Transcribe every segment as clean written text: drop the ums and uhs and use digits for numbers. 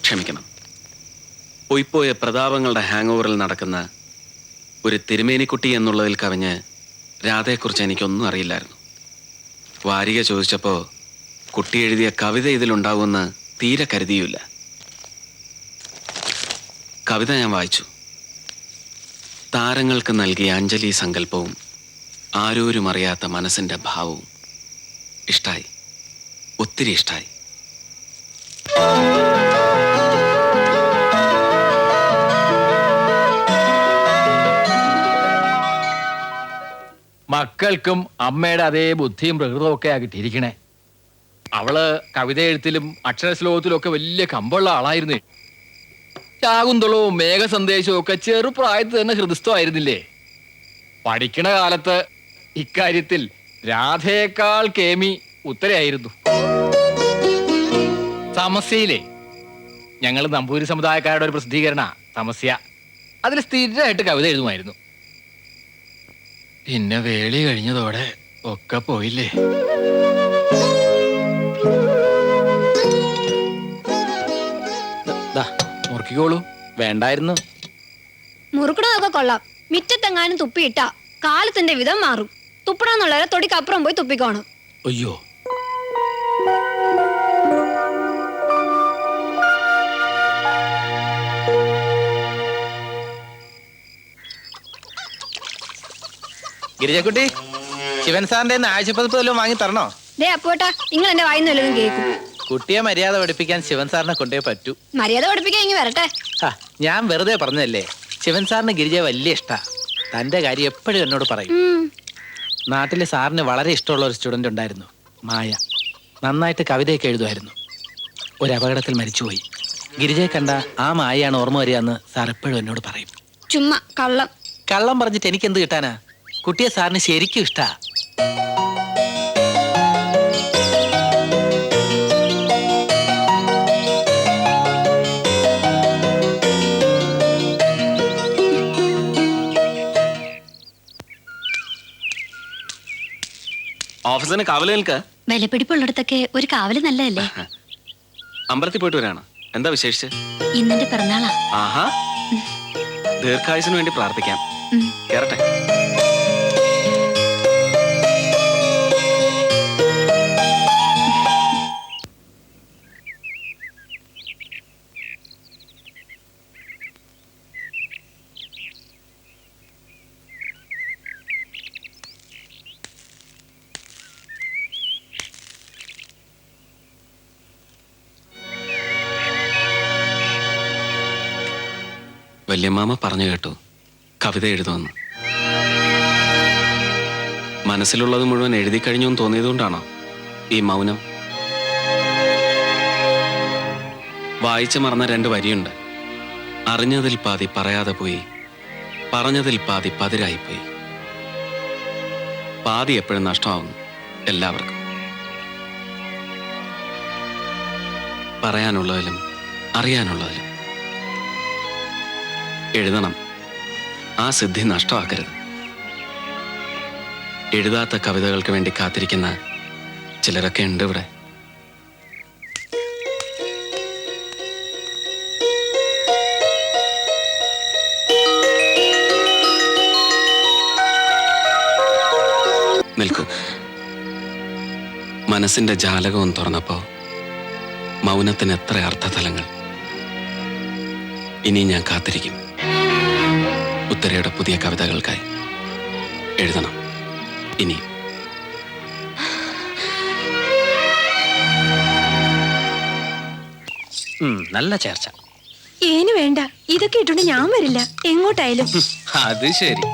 ക്ഷമിക്കണം. പോയിപ്പോയ പ്രതാപങ്ങളുടെ ഹാങ് ഓവറിൽ നടക്കുന്ന ഒരു തിരുമേനിക്കുട്ടി എന്നുള്ളതിൽ കവിഞ്ഞ് രാധയെക്കുറിച്ച് എനിക്കൊന്നും അറിയില്ലായിരുന്നു. വാരിക ചോദിച്ചപ്പോൾ കുട്ടി എഴുതിയ കവിത ഇതിലുണ്ടാവുമെന്ന് തീരെ കരുതിയില്ല. കവിത ഞാൻ വായിച്ചു. താരങ്ങൾക്ക് നൽകിയ അഞ്ജലി സങ്കല്പവും ആരോരും അറിയാത്ത മനസ്സിൻ്റെ ഭാവവും ഇഷ്ടായി, ഒത്തിരി ഇഷ്ടായി. മക്കൾക്കും അമ്മയുടെ അതേ ബുദ്ധിയും പ്രകൃതവും ഒക്കെ ആക്കിട്ടിരിക്കണേ. അവള് കവിത എഴുത്തിലും അക്ഷരശ്ലോകത്തിലും ഒക്കെ വലിയ കമ്പുള്ള ആളായിരുന്നു. ശാകുന്തളവും മേഘസന്ദേശവും ഒക്കെ ചെറുപ്രായത്തിൽ തന്നെ ഹൃദയസ്ഥമായിരുന്നില്ലേ? പഠിക്കണ കാലത്ത് ഇക്കാര്യത്തിൽ രാധയേക്കാൾ കേമി ഉത്തരയായിരുന്നു. സമസ്യയിലെ ഞങ്ങൾ നമ്പൂരി സമുദായക്കാരുടെ ഒരു പ്രസിദ്ധീകരണ സമസ്യ, അതിൽ സ്ഥിരമായിട്ട് കവിത എഴുതുമായിരുന്നു. പിന്നെ വേളി കഴിഞ്ഞതോടെ ഒക്കെ പോയില്ലേ. മുറുക്കിക്കോളൂ. വേണ്ടായിരുന്നു. മുറുക്കണതൊക്കെ കൊള്ളാം. മിറ്റത്തെങ്ങാനും തുപ്പിയിട്ട കാലത്തിന്റെ വിധം മാറും. തുപ്പണമെന്നുള്ളവരെ തൊടിക്കപ്പുറം പോയി തുപ്പിക്കോണം. അയ്യോ, ഗിരിജക്കുട്ടി, ശിവൻ സാറിന്റെ ആഴ്ചപ്പതിപ്പ് വല്ലതും വാങ്ങി തരണോ? ദേ അപ്പോട്ടാ, നിങ്ങൾ എന്റെ വായിന്ന് വല്ലതും കേൾക്കും. കുട്ടിയെ മര്യാദ പഠിപ്പിക്കാൻ ശിവൻ സാറിനെ കൊണ്ടേ പറ്റൂ. മര്യാദ പഠിപ്പിക്കാൻ ഇങ്ങ് വരട്ടെ. ഞാൻ വെറുതെ പറഞ്ഞതല്ലേ. ശിവൻ സാറിന് ഗിരിജയെ വലിയ ഇഷ്ടാ. തന്റെ കാര്യം എപ്പോഴും എന്നോട് പറയും. നാട്ടിലെ സാറിന് വളരെ ഇഷ്ടമുള്ള ഒരു സ്റ്റുഡന്റ് ഉണ്ടായിരുന്നു, മായ. നന്നായിട്ട് കവിതയൊക്കെ എഴുതുമായിരുന്നു. ഒരു അപകടത്തിൽ മരിച്ചുപോയി. ഗിരിജയെ കണ്ട ആ മായയാണ് ഓർമ്മ വരികയെന്ന് സാർ എപ്പോഴും എന്നോട് പറയും. ചുമ്മാ കള്ളം. കള്ളം പറഞ്ഞിട്ട് എനിക്കെന്ത് കിട്ടാനാ? കുട്ടിയെ സാറിന് ശരിക്കും ഇഷ്ടാ. ഓഫീസിന് കാവല് നിൽക്ക. വിലപിടിപ്പുള്ളിടത്തൊക്കെ ഒരു കാവല് നല്ലതല്ലേ? അമ്പലത്തിൽ പോയിട്ട് വരാണ്. എന്താ വിശേഷിച്ച്? ഇന്നെന്റെ പിറന്നാളാ. ആഹാ, ദീർഘായുസിന് വേണ്ടി പ്രാർത്ഥിക്കാം. കേറട്ടെ. വല്യമ്മാമ പറഞ്ഞു കേട്ടു കവിത എഴുതുമെന്ന്. മനസ്സിലുള്ളത് മുഴുവൻ എഴുതി കഴിഞ്ഞു തോന്നിയതുകൊണ്ടാണോ ഈ മൗനം? വായിച്ചു മറന്ന 2 വരിയുണ്ട്. അറിഞ്ഞതിൽ പാതി പറയാതെ പോയി, പറഞ്ഞതിൽ പാതി പതിരായിപ്പോയി. പാതി എപ്പോഴും നഷ്ടമാവുന്നു എല്ലാവർക്കും. പറയാനുള്ളതിലും അറിയാനുള്ളതിലും. എഴുതണം, ആ സിദ്ധി നഷ്ടമാക്കരുത്. എഴുതാത്ത കവിതകൾക്ക് വേണ്ടി കാത്തിരിക്കുന്ന ചിലരൊക്കെ ഉണ്ട് ഇവിടെ. നിൽക്കൂ. മനസ്സിന്റെ ജാലകവും തുറന്നപ്പോ മൗനത്തിന് എത്ര അർത്ഥതലങ്ങൾ. ഇനി ഞാൻ കാത്തിരിക്കും. ഉത്തരയുടെ പുതിയ കവിതകൾക്കായി എഴുതണം ഇനി. നല്ല ചേർച്ച. ഏന് വേണ്ട, ഇതൊക്കെ ഇട്ടുണ്ട് ഞാൻ വരില്ല എങ്ങോട്ടായാലും. അത് ശരി.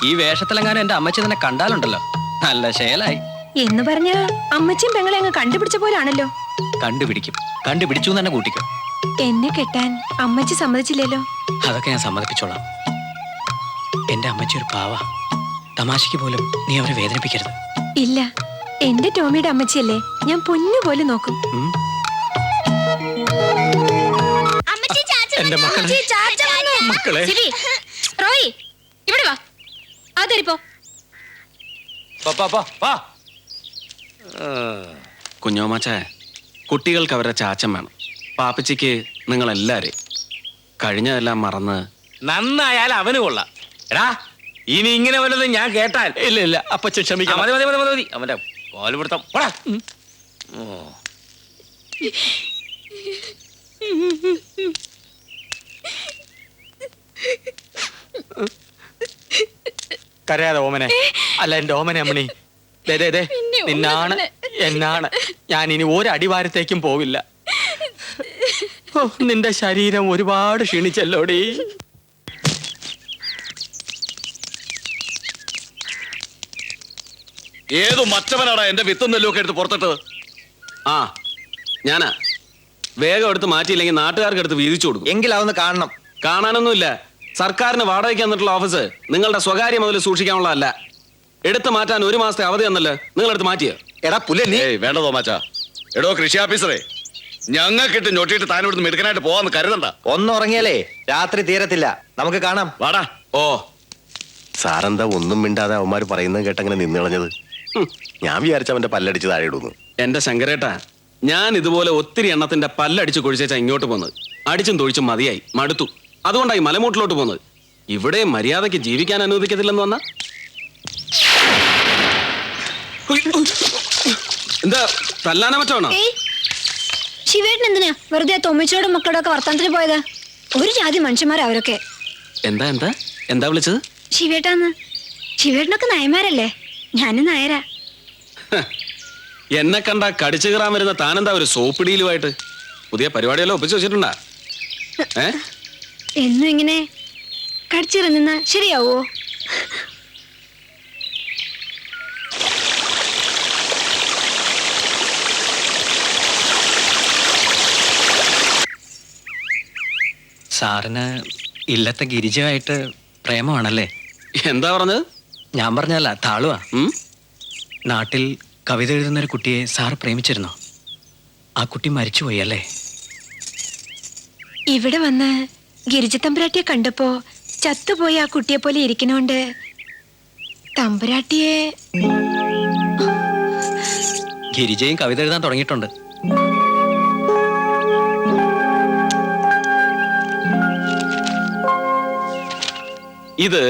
ഈ വേഷത്തിലെങ്ങാനും എന്റെ അമ്മച്ചി തന്നെ കണ്ടാലുണ്ടല്ലോ, നല്ല ശേലായി. എന്ന് പറഞ്ഞ അമ്മച്ചിയും പെങ്ങളെ അങ്ങ് കണ്ടുപിടിച്ച പോലാണല്ലോ. കണ്ടുപിടിക്കും, കണ്ടുപിടിച്ചു തന്നെ കൂട്ടിക്കോ. എന്നെ കെട്ടാൻ അമ്മച്ചി സമ്മതിച്ചില്ലല്ലോ. അതൊക്കെ ഞാൻ സമ്മതിപ്പിച്ചോളാം. എന്റെ അമ്മച്ചി ഒരു പാവ. തമാശയ്ക്ക് പോലും നീ അവരെ വേദനിപ്പിക്കരുത്. ഇല്ല, എന്റെ ടോമിയുടെ അമ്മച്ചിയല്ലേ, ഞാൻ പൊന്നു പോലെ നോക്കും. എന്റെ മക്കളെ റോയി ഇവിടെ വാ. അതെരിപ്പോ കുഞ്ഞോമാച്ച, കുട്ടികൾക്ക് അവരുടെ ചാച്ചൻ വേണം. പാപ്പച്ചിക്ക് നിങ്ങളെല്ലാരെയും. കഴിഞ്ഞതെല്ലാം മറന്ന് നന്നായാൽ അവന് കൊള്ളാം. എടാ, ഇനി ഇങ്ങനെ വല്ലതും ഞാൻ കേട്ടാൽ. ഇല്ല ഇല്ല അപ്പച്ച ക്ഷമിക്കാം. മതി മതി മതി മതി മതി. അവന്റെ കോലുപിടുത്തം പോടാ. കരയാതെ ഓമനെ. അല്ല എന്റെ ഓമനെ അമ്മണി, ദേ നിന്നാണ് എന്നാണ്. ഞാൻ ഇനി ഒരു അടിവാരത്തേക്കും പോവില്ല. ഓ, നിന്റെ ശരീരം ഒരുപാട് ക്ഷീണിച്ചല്ലോടി. ഏതു മറ്റവനാടാ എന്റെ വിത്തും നെല്ലുമൊക്കെ എടുത്ത് പുറത്തിട്ടത്? ആ ഞാനാ. വേഗം എടുത്ത് മാറ്റിയില്ലെങ്കിൽ നാട്ടുകാർക്ക് എടുത്ത് വീതിച്ചു കൊടുക്കും. എങ്കിൽ അതൊന്ന് കാണണം. കാണാനൊന്നുമില്ല. സർക്കാരിന് വാടകയ്ക്ക് തന്നിട്ടുള്ള ഓഫീസ് നിങ്ങളുടെ സ്വകാര്യ മുതൽ സൂക്ഷിക്കാനുള്ളതല്ല. എടുത്തു മാറ്റാൻ 1 മാസത്തെ അവധി തന്നല്ലേ നിങ്ങൾ എടുത്ത് മാറ്റിയ. എടാ പുല്ലേ നീ. ഏയ് വേണ്ട തോമാച്ച. എടോ കൃഷി ഓഫീസറെ, ഞങ്ങൾക്കിട്ട് ഞൊട്ടിയിട്ട് താനിവിടുന്ന് മിടുക്കനായിട്ട് പോവാന്ന് കരുതണ്ട. ഒന്നുറങ്ങിയാലേ രാത്രി തീരത്തില്ല. നമുക്ക് കാണാം. വാടാ. ഓ, സാറെന്താ ഒന്നും മിണ്ടാതെ അവന്മാര് പറയുന്നത് കേട്ടങ്ങനെ നിന്നിളഞ്ഞത്? ഞാൻ വിചാരിച്ച അവന്റെ പല്ലടിച്ച് താഴെ ഇടുന്നു. എന്റെ ശങ്കരേട്ടാ, ഞാൻ ഇതുപോലെ ഒത്തിരി എണ്ണത്തിന്റെ പല്ലടിച്ച് കൊഴിച്ചാ ഇങ്ങോട്ട് പോകുന്നത്. അടിച്ചും തൊഴിച്ചും മതിയായി, മടുത്തു. അതുകൊണ്ടായി മലമൂട്ടിലോട്ട് പോകുന്നത്. ഇവിടെ മര്യാദയ്ക്ക് ജീവിക്കാൻ അനുവദിക്കത്തില്ലെന്ന് വന്ന എന്താ തല്ലാനാ മറ്റാണോ? ശിവേട്ടൻ എന്തിനാ വെറുതെ തൊമ്മിച്ചോടും മക്കളോടും ഒക്കെ വർത്തമാനത്തിന് പോയത്? ഒരു ജാതി മനുഷ്യന്മാരാ അവരൊക്കെ. എന്താ എന്താ എന്താ വിളിച്ചത്? ശിവേട്ടാന്ന്. ശിവേട്ടനൊക്കെ നയന്മാരല്ലേ, ഞാനും നായരാ. എന്നെ കണ്ട കടിച്ചു കയറാൻ വരുന്ന താനെന്താ ഒരു സോപ്പിടിയിലുമായിട്ട്? പുതിയ പരിപാടിയെല്ലാം ഒപ്പിച്ചു വെച്ചിട്ടുണ്ടാ? എന്നും ഇങ്ങനെ കടിച്ചിറങ്ങുന്ന ശരിയാവോ? സാറിന് ഇല്ലത്തെ ഗിരിജയായിട്ട് പ്രേമമാണല്ലേ? എന്താ പറഞ്ഞത്? ഞാൻ പറഞ്ഞല്ല, താളുവാ. നാട്ടിൽ കവിത എഴുതുന്നൊരു കുട്ടിയെ സാർ പ്രേമിച്ചിരുന്നോ? ആ കുട്ടി മരിച്ചുപോയി അല്ലേ? ഇവിടെ വന്ന് ഗിരിജത്തമ്പുരാട്ടിയെ കണ്ടപ്പോ ചത്തുപോയി ആ കുട്ടിയെ പോലെ ഇരിക്കണോണ്ട് തമ്പുരാട്ടിയെ. ഗിരിജയും കവിത എഴുതാൻ തുടങ്ങിയിട്ടുണ്ട്. ഇത്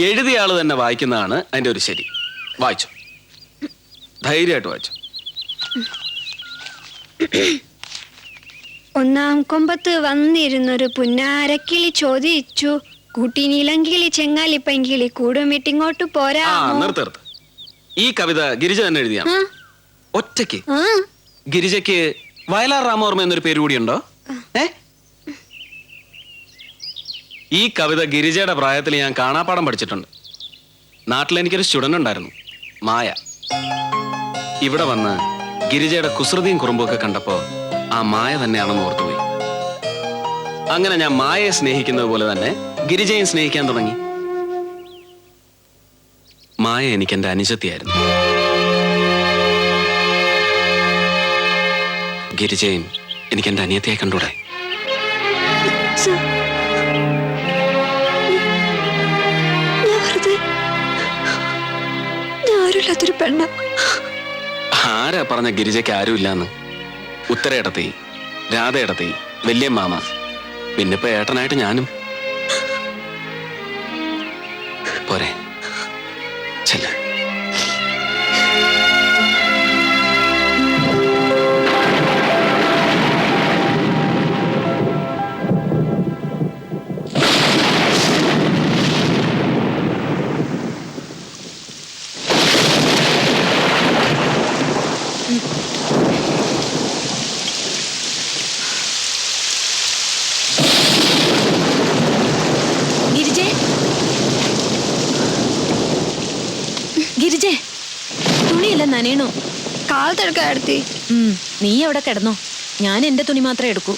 എഴുതിയ ആള് തന്നെ വായിക്കുന്നതാണ് അതിന്റെ ഒരു ശരി. വായിച്ചു, ധൈര്യമായിട്ട് വായിച്ചു. ഒന്നാം കൊമ്പത്ത് വന്നിരുന്നൊരു പുന്നാരക്കിളി ചോദിച്ചു, കൂട്ടിനിലങ്കിളി ചെങ്ങാലി പെങ്കിളി കൂടുമിട്ടിങ്ങോട്ട് പോരാ. നിർത്ത്. ഈ കവിത ഗിരിജ തന്നെ എഴുതിയാണ്, ഒറ്റയ്ക്ക്. ഗിരിജയ്ക്ക് വയലാർ രാമവർമ്മ എന്നൊരു പേര് കൂടിയുണ്ടോ? ഈ കവിത ഗിരിജയുടെ പ്രായത്തിൽ ഞാൻ കാണാപ്പാടം പഠിച്ചിട്ടുണ്ട്. നാട്ടിൽ എനിക്കൊരു സ്റ്റുഡന്റ് ഉണ്ടായിരുന്നു, മായ. ഇവിടെ വന്ന് ഗിരിജയുടെ കുസൃതിയും കുറുമ്പൊക്കെ കണ്ടപ്പോ ആ മായ തന്നെയാണെന്ന് ഓർത്തുപോയി. അങ്ങനെ ഞാൻ മായയെ സ്നേഹിക്കുന്നത് പോലെ തന്നെ ഗിരിജയും സ്നേഹിക്കാൻ തുടങ്ങി. മായ എനിക്ക് എന്റെ അനുജത്തിയായിരുന്നു. ഗിരിജയും എനിക്ക് എന്റെ അനിയത്തിയായി കണ്ടൂടെ? ആരുമില്ലാത്തൊരു പെണ്ണ. ആരാ പറഞ്ഞ ഗിരിജയ്ക്ക് ആരുമില്ലാന്ന്? ഉത്തരേടത്തി, രാധേടത്തി, വല്യമ്മാമ, പിന്നിപ്പോ ഏട്ടനായിട്ട് ഞാനും. പോരെ, ചെല്ല. നനയണു. കാലത്തെടുക്ക എടുത്തി. നീ അവിടെ കിടന്നോ, ഞാൻ എന്റെ തുണി മാത്രമേ എടുക്കൂ.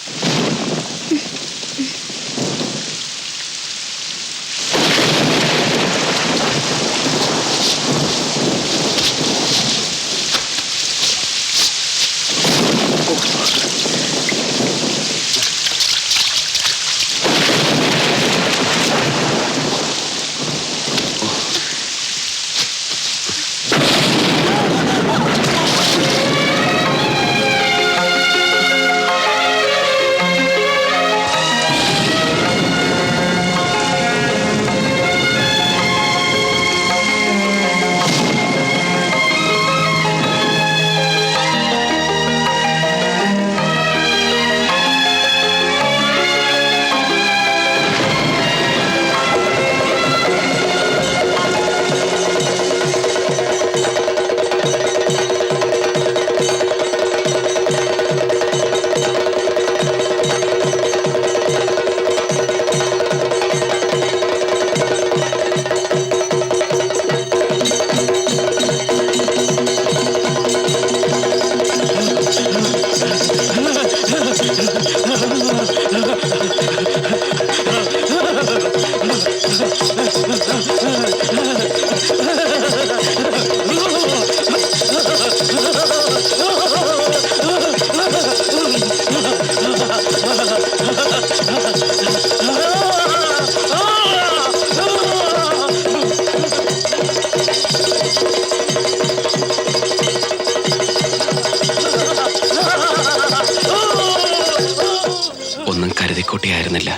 ഒന്നും കരുതിക്കൂട്ടിയായിരുന്നില്ല,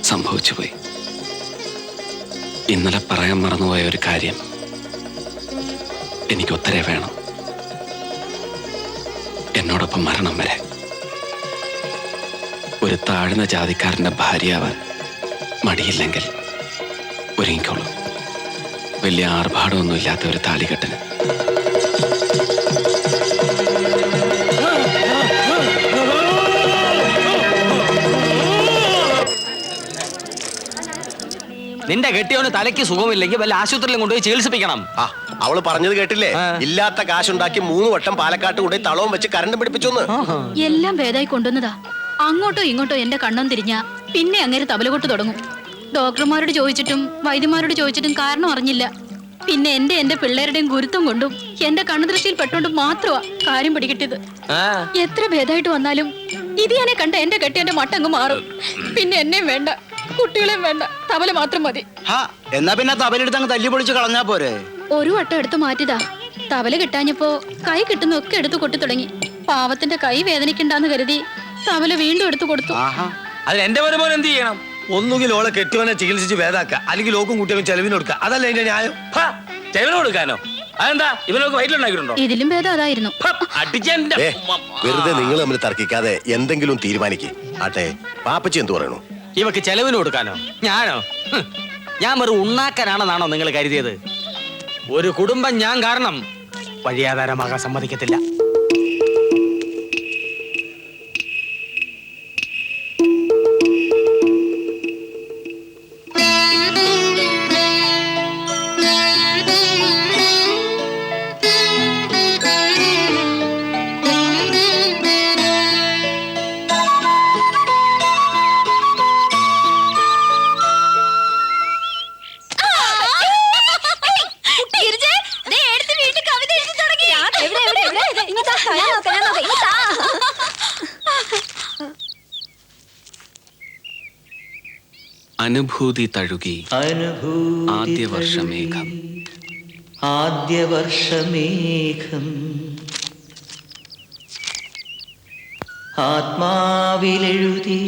സംഭവിച്ചുപോയി. ഇന്നലെ പറയാൻ മറന്നുപോയ ഒരു കാര്യം, എനിക്ക് ഉത്തരേ വേണം. എന്നോടൊപ്പം മരണം വരെ. ഒരു താഴ്ന്ന ജാതിക്കാരന്റെ ഭാര്യയാവാൻ മടിയില്ലെങ്കിൽ ഒരുങ്ങിക്കോളൂ. വലിയ ആർഭാടമൊന്നുമില്ലാത്ത ഒരു താലികെട്ടിന്. നിന്റെ കെട്ടിയവന് തലയ്ക്ക് സുഖമില്ലെങ്കിൽ വല്ല ആശുപത്രിയിലും കൊണ്ടുപോയി ചികിത്സിപ്പിക്കണം. ആ അവള് പറഞ്ഞത് കേട്ടില്ലേ? ഇല്ലാത്ത കാശുണ്ടാക്കി 3 വട്ടം പാലക്കാട്ട് കൊണ്ടുപോയി തളവും വെച്ച് കരണ്ട് പിടിപ്പിച്ചൊന്ന്. എല്ലാം ഭേദമായി കൊണ്ടുവന്നതാ. അങ്ങോട്ടോ ഇങ്ങോട്ടോ എന്റെ കണ്ണം തിരിഞ്ഞ പിന്നെ അങ്ങനെ തബലകൊട്ട് തുടങ്ങും. ഡോക്ടർമാരോട് ചോദിച്ചിട്ടും വൈദ്യന്മാരോട് ചോദിച്ചിട്ടും കാരണം അറിഞ്ഞില്ല. പിന്നെ എന്റെ പിള്ളേരുടെയും ഗുരുത്വം കൊണ്ടും എന്റെ കണ്ണുദൃഷ്ടിയിൽ പെട്ടോണ്ട് മാത്രമാ കാര്യം പിടികിട്ടിയത്. എത്ര ഭേദമായിട്ട് വന്നാലും ഇത് ഞാനെ കണ്ട എന്റെ കെട്ടിയന്റെ മട്ടങ്ങ് മാറും. പിന്നെ എന്നെയും വേണ്ട, കുട്ടികളെയും വേണ്ട, തബല മാത്രം മതി. എന്നാ പിന്നെ തബലെടുത്ത് അങ്ങ് തല്ലി പൊളിച്ച് കളഞ്ഞാ പോരെ? ഒരു വട്ടം എടുത്ത് മാറ്റിയതാ. തബല കിട്ടാഞ്ഞപ്പോ കൈ കിട്ടുന്നൊക്കെ എടുത്തു കൊട്ടി തുടങ്ങി. പാവത്തിന്റെ കൈ വേദനിക്കണ്ടെന്ന് കരുതി തബല വീണ്ടും എടുത്തു കൊടുത്തു. അതിന് എന്റെ വരുമ്പോൾ എന്ത് ചെയ്യണം? ഒന്നുകിൽ ഓളെ കെട്ടിയോനെ ചികിത്സിച്ച് ഭേദാക്ക, അല്ലെങ്കിൽ ഓക്കും കുട്ടികളും ചെലവിന് കൊടുക്കുക. അതല്ല എന്റെ ന്യായം. ചെലവിന് കൊടുക്കാനോ? അതെന്താ, ഇവനൊക്കെ വയറ്റിലുണ്ടാക്കിയിട്ടുണ്ടോ? ഇതിലും ഭേദം അതായിരുന്നു. അടിച്ചെന്റെ വെറുതെ നിങ്ങൾ തമ്മിൽ തർക്കിക്കാതെ എന്തെങ്കിലും തീരുമാനിക്കേ. ആട്ടെ, പാപ്പച്ചി എന്തു പറയണു? ഇവക്ക് ചെലവിന് കൊടുക്കാനോ? ഞാനോ? ഞാൻ വെറും ഉണ്ണാക്കാനാണെന്നാണോ നിങ്ങൾ കരുതിയത്? ഒരു കുടുംബം ഞാൻ കാരണം വഴിയാധാരമാകാൻ സമ്മതിക്കത്തില്ല. അനുഭൂതി തഴുകി ആദ്യവർഷമേഘം. ആത്മാവിലെഴുതി